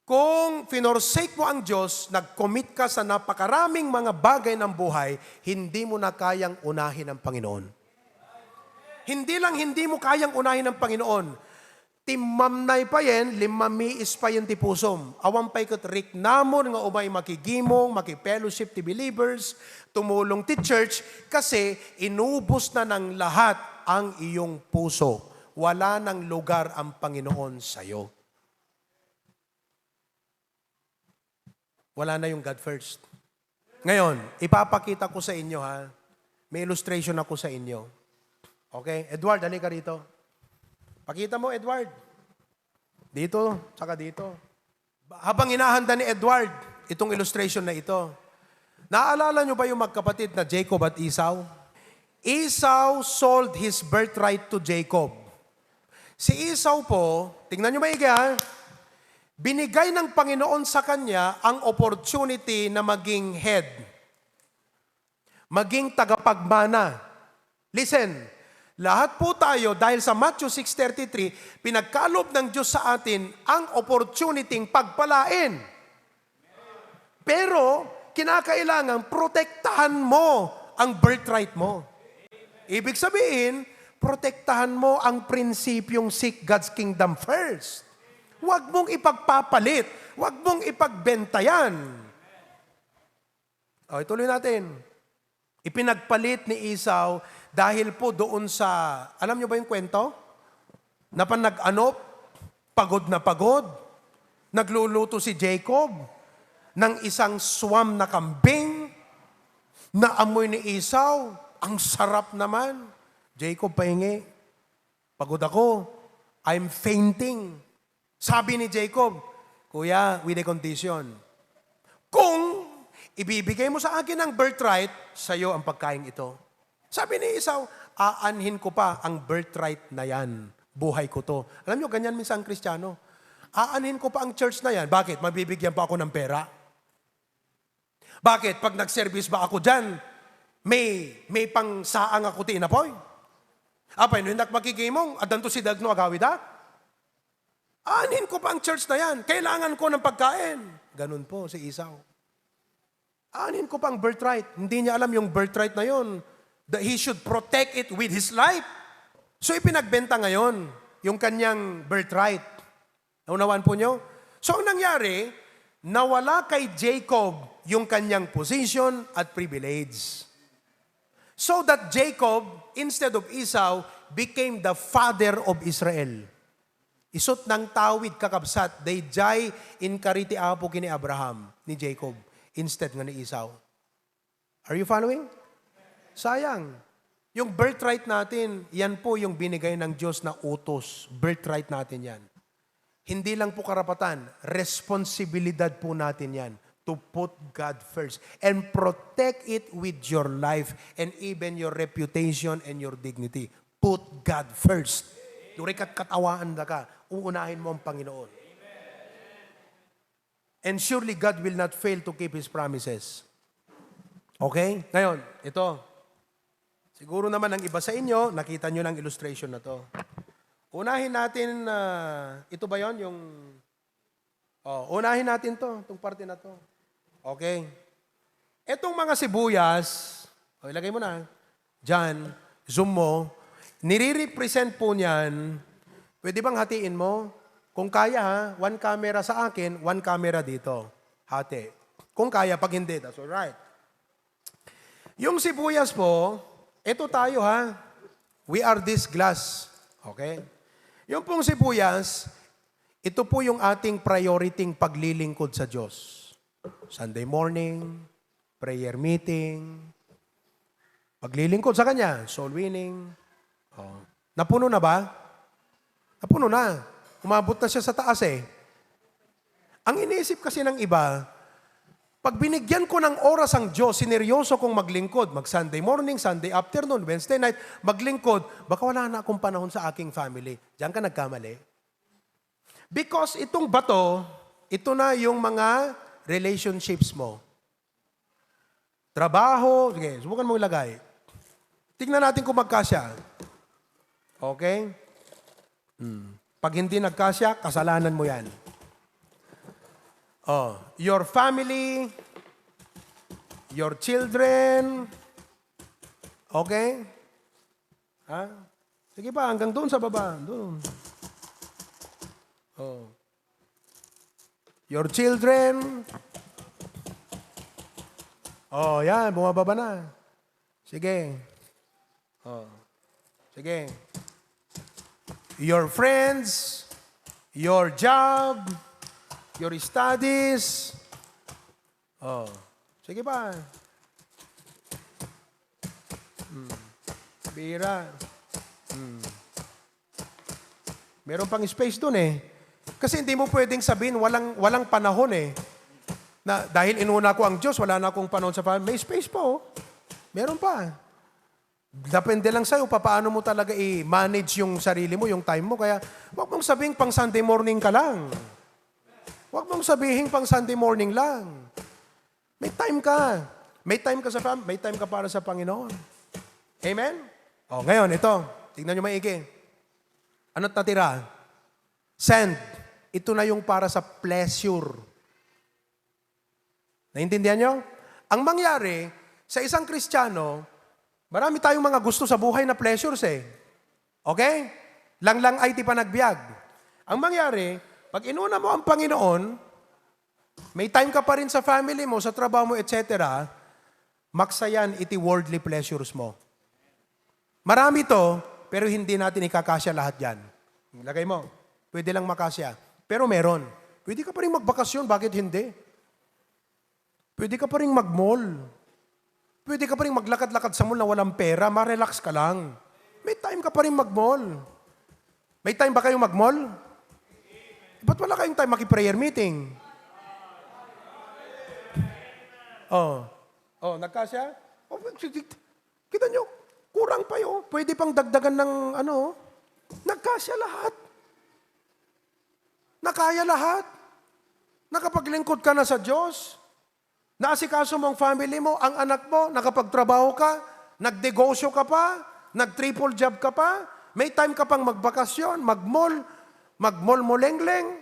kung finorsake mo ang Diyos, nag-commit ka sa napakaraming mga bagay ng buhay, hindi mo na kayang unahin ang Panginoon. Hindi lang hindi mo kayang unahin ang Panginoon. Timamnay pa yen, limamiis pa yen ti pusom. Awan pa'y katrik namon nga umay makigimong, makipellowship ti believers, tumulong ti church, kasi inubos na ng lahat ang iyong puso. Wala nang lugar ang Panginoon sa'yo. Wala na yung God first. Ngayon, ipapakita ko sa inyo ha. May illustration ako sa inyo. Okay? Edward, halika rito. Pakita mo, Edward. Dito, saka dito. Habang inahanda ni Edward, itong illustration na ito, naalala nyo ba yung magkapatid na Jacob at Esau? Esau sold his birthright to Jacob. Si Esau po, tingnan nyo maigi ha, binigay ng Panginoon sa kanya ang opportunity na maging head. Maging tagapagmana. Listen, lahat po tayo, dahil sa Matthew 6:33, pinagkaloob ng Diyos sa atin ang opportunity pagpalain. Pero, kinakailangan protektahan mo ang birthright mo. Ibig sabihin, protektahan mo ang prinsipyong seek God's kingdom first. Huwag mong ipagpapalit. Huwag mong ipagbenta yan. O, ituloy natin. Ipinagpalit ni Esau dahil po doon sa, alam nyo ba yung kwento? Na panag-anop, pagod na pagod, nagluluto si Jacob ng isang swam na kambing, na amoy ni Esau, ang sarap naman. Jacob pahingi, pagod ako, I'm fainting. Sabi ni Jacob, Kuya, with a condition. Kung ibibigay mo sa akin ang birthright, sa'yo ang pagkain ito. Sabi ni Esau, aanhin ko pa ang birthright na yan. Buhay ko to. Alam nyo, ganyan minsan ang Kristiyano. Aanhin ko pa ang church na yan. Bakit? Mabibigyan pa ako ng pera? Bakit? Pag nag-service ba ako dyan, may pang saang ako tinapoy? Apay, no hindak makikimong, adanto si Dagno agawida? Aanhin ko pa ang church na yan. Kailangan ko ng pagkain. Ganun po si Esau. Aanhin ko pa ang birthright. Hindi niya alam yung birthright na yon, that he should protect it with his life. So ipinagbenta ngayon yung kanyang birthright. Naunawaan po nyo? So ang nangyari, nawala kay Jacob yung kanyang position at privilege. So that Jacob, instead of Esau, became the father of Israel. Isot ng tawid kakabsat, they jay in kariti apo kini Abraham, ni Jacob, instead nga ni Esau. Are you following? Sayang. Yung birthright natin, yan po yung binigay ng Diyos na utos. Birthright natin yan. Hindi lang po karapatan, responsibilidad po natin yan to put God first and protect it with your life and even your reputation and your dignity. Put God first. Durikat katawaan na ka, uunahin mo ang Panginoon. And surely God will not fail to keep His promises. Okay? Ngayon, ito. Siguro naman ang iba sa inyo, nakita nyo ng illustration na to. Unahin natin, ito ba yon yung, unahin natin to, itong parte na to. Okay. Itong mga sibuyas, ilagay mo na, dyan, zoom mo, nire-represent po niyan, pwede bang hatiin mo? Kung kaya ha, one camera sa akin, one camera dito. Hati. Kung kaya, pag hindi, that's alright. Yung sibuyas po, ito tayo ha. We are this glass. Okay? Yung pong sibuyas, ito po yung ating priority paglilingkod sa Diyos. Sunday morning, prayer meeting, paglilingkod sa Kanya, soul winning. Oh. Napuno na ba? Napuno na. Umabot na siya sa taas eh. Ang iniisip kasi ng iba, pag binigyan ko ng oras ang Diyos, sineryoso kong maglingkod, mag-Sunday morning, Sunday afternoon, Wednesday night, maglingkod, baka wala na akong panahon sa aking family. Diyan ka nagkamali. Because itong bato, ito na yung mga relationships mo. Trabaho, sige, subukan mo ilagay. Tingnan natin kung magkasya. Okay? Pag hindi nagkasya, kasalanan mo yan. Oh, your family, your children, okay? Ha? Sige pa, hanggang doon sa baba. Doon. Oh. Your children. Oh, yan, bumababa na. Sige. Oh. Sige. Your friends, your job, your studies. Oh. Sige pa. Bira. Meron pang space dun eh. Kasi hindi mo pwedeng sabihin walang panahon eh. Na dahil inuna ko ang Diyos, wala na akong panahon sa family. May space pa oh. Meron pa. Depende lang sa'yo, paano mo talaga i-manage yung sarili mo, yung time mo. Kaya, huwag mong sabihin pang Sunday morning ka lang. Huwag mong sabihin pang Sunday morning lang. May time ka. May time ka sa family, may time ka para sa Panginoon. Amen? O, ngayon, ito. Tignan nyo maigi. Ano't natira? Send. Ito na yung para sa pleasure. Naintindihan nyo? Ang mangyari, sa isang Kristiyano, marami tayong mga gusto sa buhay na pleasures eh. Okay? Lang ay di pa nagbiag. Ang mangyari, pag inuna mo ang Panginoon, may time ka pa rin sa family mo, sa trabaho mo, etc., maksayan iti worldly pleasures mo. Marami to, pero hindi natin ikakasya lahat yan. Lagay mo, pwede lang makasya. Pero meron. Pwede ka pa rin magbakasyon, bakit hindi? Pwede ka pa rin mag-mall. Pwede ka pa rin maglakad-lakad sa mall na walang pera, ma-relax ka lang. May time ka pa rin mag-mall. May time ba kayong mag-mall? Ba't wala kayong time maki-prayer meeting? Oh, nagkasya? Oh, kita nyo, kurang pa yun. Pwede pang dagdagan ng nagkasya lahat. Nakaya lahat. Nakapaglingkod ka na sa Diyos. Naasikaso mo ang family mo, ang anak mo, nakapagtrabaho ka, nagnegosyo ka pa, nag-triple job ka pa, may time ka pang magbakasyon, mag-mall moleng-leng.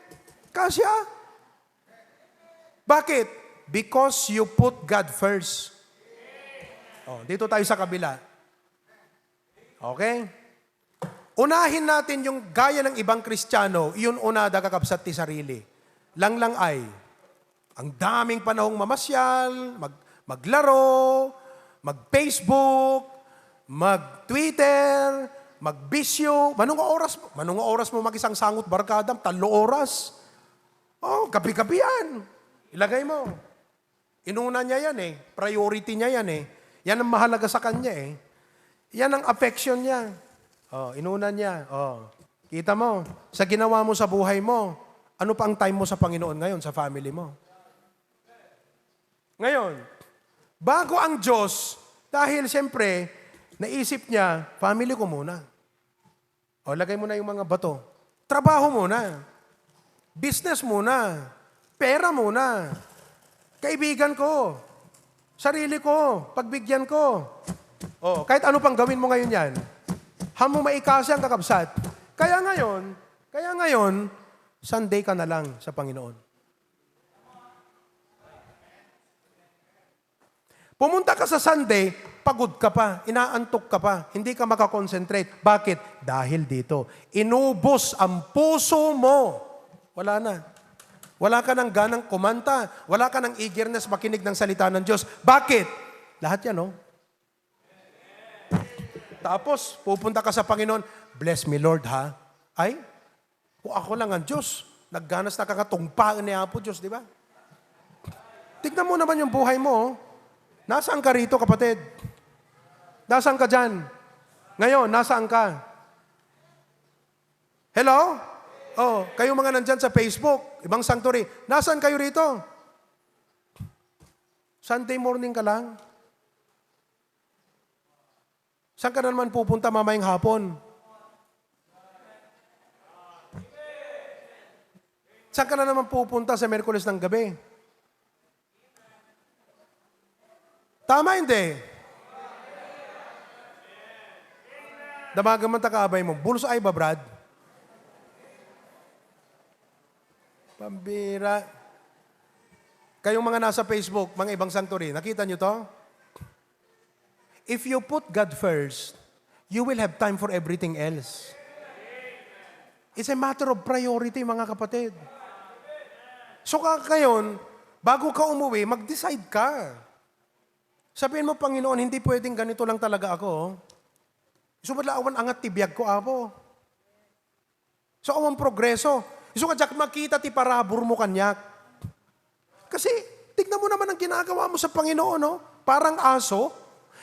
Kasya. Bakit? Because you put God first. Oh, dito tayo sa kabila. Okay? Unahin natin yung gaya ng ibang Kristiyano, yun una kakapsat ti sarili. Lang ay, ang daming panahong mamasyal, maglaro, mag-Facebook, mag-Twitter, mag-bisyo. Manong oras mo mag-isang sangot barkadam? 3 oras. Oh, gabi-gabi yan. Ilagay mo. Inuna niya yan eh. Priority niya yan eh. Yan ang mahalaga sa kanya eh. Yan ang affection niya. Oh, inuna niya. Oh. Kita mo, sa ginawa mo sa buhay mo, ano pa ang time mo sa Panginoon ngayon, sa family mo? Ngayon, bago ang Diyos, dahil siyempre, naisip niya, family ko muna. O, lagay mo na yung mga bato. Trabaho muna. Business muna. Pera muna. Kaibigan ko. Sarili ko. Pagbigyan ko. O, kahit ano pang gawin mo ngayon yan, hamo maikasya ang kakabsat. Kaya ngayon, Sunday ka na lang sa Panginoon. Pumunta ka sa Sunday, pagod ka pa, inaantok ka pa, hindi ka makakonsentrate. Bakit? Dahil dito, inubos ang puso mo. Wala na. Wala ka ng ganang kumanta. Wala ka ng eagerness makinig ng salita ng Diyos. Bakit? Lahat yan, no? Tapos, pupunta ka sa Panginoon, bless me, Lord, ha? Ay, kung ako lang ang Diyos, nagganas na kakatungpaan niya po, Diyos, di ba? Tignan mo naman yung buhay mo, oh. Nasaan ka rito, kapatid? Nasaan ka dyan? Ngayon, nasaan ka? Hello? Oh, kayo mga nandyan sa Facebook, ibang sanctuary, nasaan kayo rito? Sunday morning ka lang? Saan ka na naman pupunta mamayang hapon? Saan ka na naman pupunta sa Miyerkules ng gabi? Tama hindi? Damagan man takaabay mo, bulso ay ba, Brad? Pambira. Kayong mga nasa Facebook, mga ibang sanctuary, nakita nyo to? If you put God first, you will have time for everything else. It's a matter of priority, mga kapatid. So ngayon, bago ka umuwi, mag-decide ka. Sabihin mo, Panginoon, hindi pwedeng ganito lang talaga ako. So madlaawan angat tibiyag ko, Apo. So awang progreso. So kadyak makita ti parabor mo kanyak. Kasi, tignan mo naman ang ginagawa mo sa Panginoon, no? Parang aso,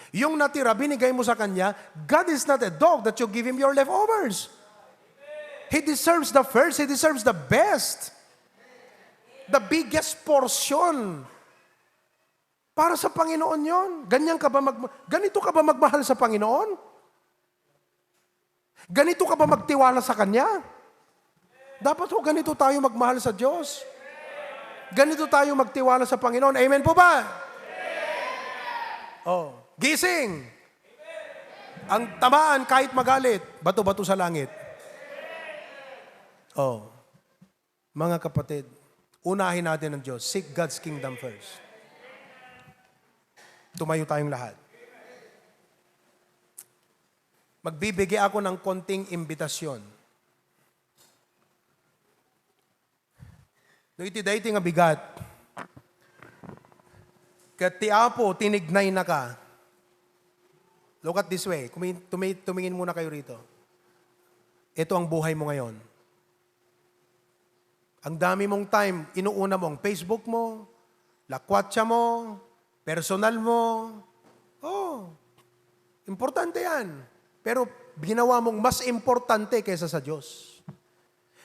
yung natira, binigay mo sa Kanya, God is not a dog that you give Him your leftovers. He deserves the first, He deserves the best. The biggest portion. Para sa Panginoon yon. Ganito ka ba magmahal sa Panginoon? Ganito ka ba magtiwala sa Kanya? Dapat ho ganito tayo magmahal sa Diyos. Ganito tayo magtiwala sa Panginoon. Amen po ba? Oh, gising. Ang tamaan kahit magalit, bato-bato sa langit. Oh, mga kapatid, unahin natin ang Diyos. Seek God's kingdom first. Tumayo tayong lahat. Magbibigay ako ng konting imbitasyon. No iti dayti nga bigat. Kat ti Apo, tinignay na ka. Look at this way. Tumingin muna kayo rito. Ito ang buhay mo ngayon. Ang dami mong time, inuuna mo ang Facebook mo, lakwatsa mo, personal mo. Oh, importante yan. Pero ginawa mong mas importante kaysa sa Diyos.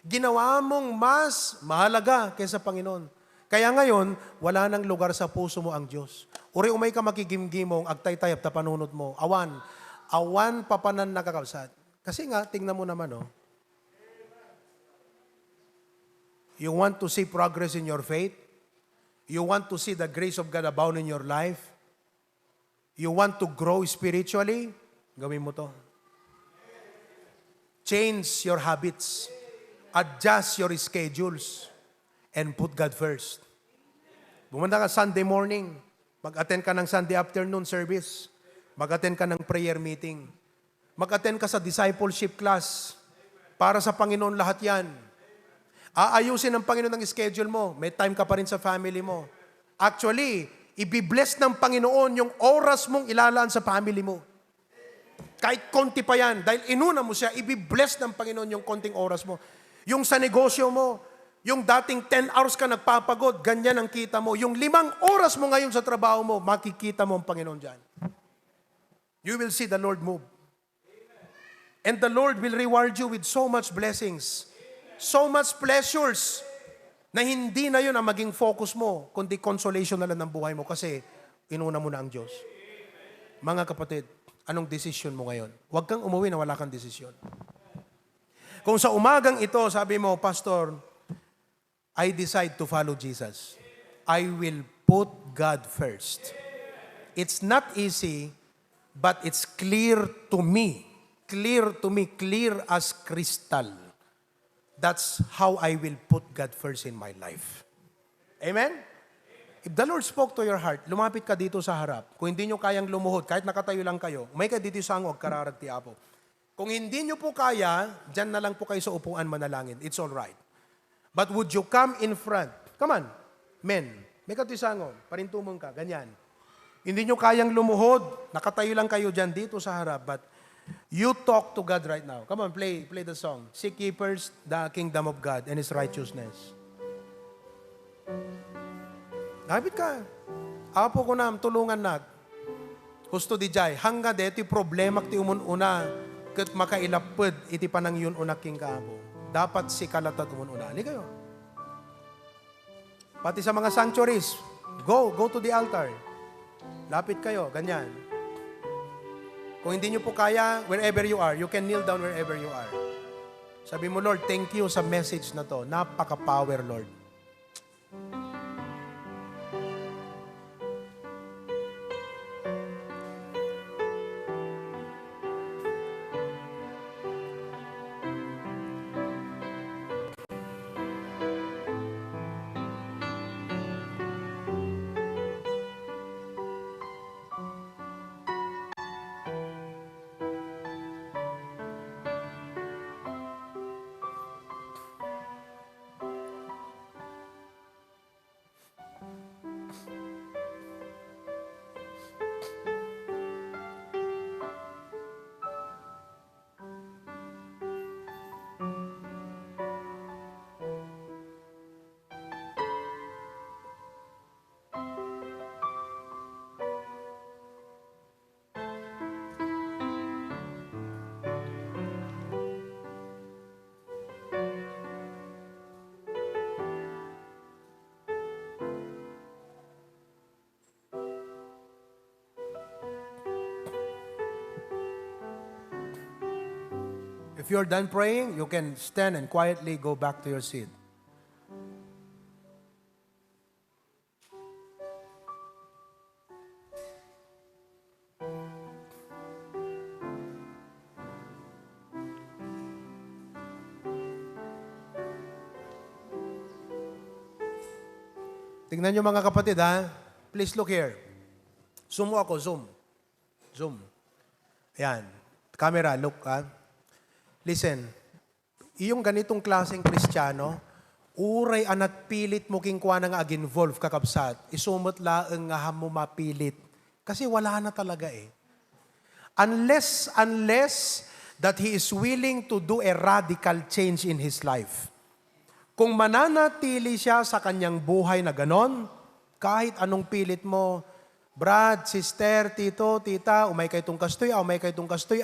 Ginawa mong mas mahalaga kaysa Panginoon. Kaya ngayon, wala nang lugar sa puso mo ang Diyos. Uri umay ka makigimgimong, agtay-tayap ta panunod mo. Awan papanan nakakabsat. Kasi nga, tingnan mo naman, oh. You want to see progress in your faith? You want to see the grace of God abound in your life? You want to grow spiritually? Gawin mo to. Change your habits. Adjust your schedules. And put God first. Bumanda ka Sunday morning. Mag-attend ka ng Sunday afternoon service. Mag-attend ka ng prayer meeting. Mag-attend ka sa discipleship class. Para sa Panginoon lahat yan. Aayusin ng Panginoon ang schedule mo. May time ka pa rin sa family mo. Actually, ibibless ng Panginoon yung oras mong ilalaan sa family mo. Kahit konti pa yan. Dahil inuna mo siya, ibibless ng Panginoon yung konting oras mo. Yung sa negosyo mo, yung dating 10 hours ka nagpapagod, ganyan ang kita mo. Yung 5 oras mo ngayon sa trabaho mo, makikita mo ang Panginoon dyan. You will see the Lord move. And the Lord will reward you with so much blessings, so much pleasures, na hindi na yun ang maging focus mo, kundi consolation na lang ng buhay mo kasi inuna mo na ang Diyos. Mga kapatid, anong desisyon mo ngayon? Huwag kang umuwi na wala kang desisyon. Kung sa umagang ito, sabi mo, Pastor, I decide to follow Jesus. I will put God first. It's not easy, but it's clear to me. Clear to me, clear as crystal. That's how I will put God first in my life. Amen? If the Lord spoke to your heart, lumapit ka dito sa harap. Kung hindi nyo kayang lumuhod, kahit nakatayo lang kayo, may ka dito sa angog, kararag ti Apo. Kung hindi nyo po kaya, dyan na lang po kayo sa upuan manalangin. It's all right. But would you come in front? Come on, men. May katisangon, parintumong ka, ganyan. Hindi nyo kayang lumuhod, nakatayo lang kayo dyan dito sa harap, but you talk to God right now. Come on, play the song. Seek ye first the kingdom of God and His righteousness. Lapit ka. Apo ko na, tulungan na. Husto di jay, hangga de, iti problema ti umununa, kat makailapad, iti panang yun unak king kabo. Dapat si kalatad umununa. Hindi kayo. Pati sa mga sanctuaries, go to the altar. Lapit kayo, ganyan. Kung hindi nyo po kaya, wherever you are, you can kneel down wherever you are. Sabi mo, Lord, thank you sa message na to. Napaka-power, Lord. If you're done praying, you can stand and quietly go back to your seat. Tingnan nyo mga kapatid, ha? Please look here. Zoom mo ako, zoom. Zoom. Ayan. Camera, look, ha? Listen, iyong ganitong klaseng Kristiyano, uray anat pilit mo king kwa nga ag-involve kakabsat, isumot laeng nga mo mapilit. Kasi wala na talaga eh. Unless that he is willing to do a radical change in his life. Kung mananatili siya sa kanyang buhay na ganon, kahit anong pilit mo, Brad, sister, tito, tita, umay kay itong kastoy, umay kay itong kastoy,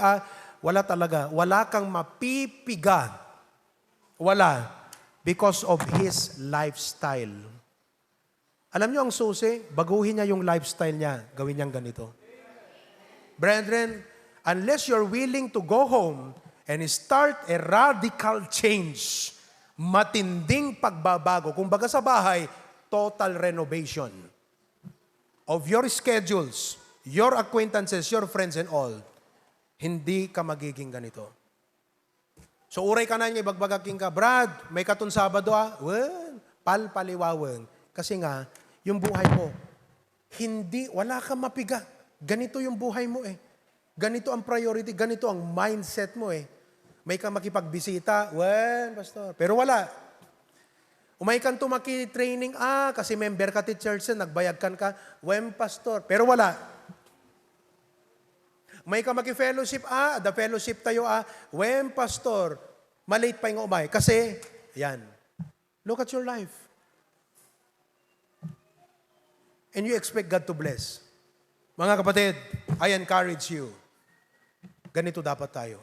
wala talaga. Wala kang mapipiga. Wala. Because of his lifestyle. Alam niyo ang susi? Baguhin niya yung lifestyle niya. Gawin niyang ganito. Brethren, unless you're willing to go home and start a radical change, matinding pagbabago, kung baga sa bahay, total renovation of your schedules, your acquaintances, your friends and all, hindi ka magiging ganito. So uray ka na niya, ibagbagaking ka, Brad, may katun Sabado well, palpaliwaweng. Kasi nga, yung buhay mo, wala kang mapiga. Ganito yung buhay mo eh. Ganito ang priority, ganito ang mindset mo eh. May ka makipagbisita, well, pastor. Pero wala. Umay kan tumaki-training, kasi member ka ti church, nagbayag kan ka, pastor. Pero wala. May ka maki-fellowship, the fellowship tayo, pastor, malate pa yung umay. Kasi, yan, look at your life. And you expect God to bless. Mga kapatid, I encourage you, ganito dapat tayo.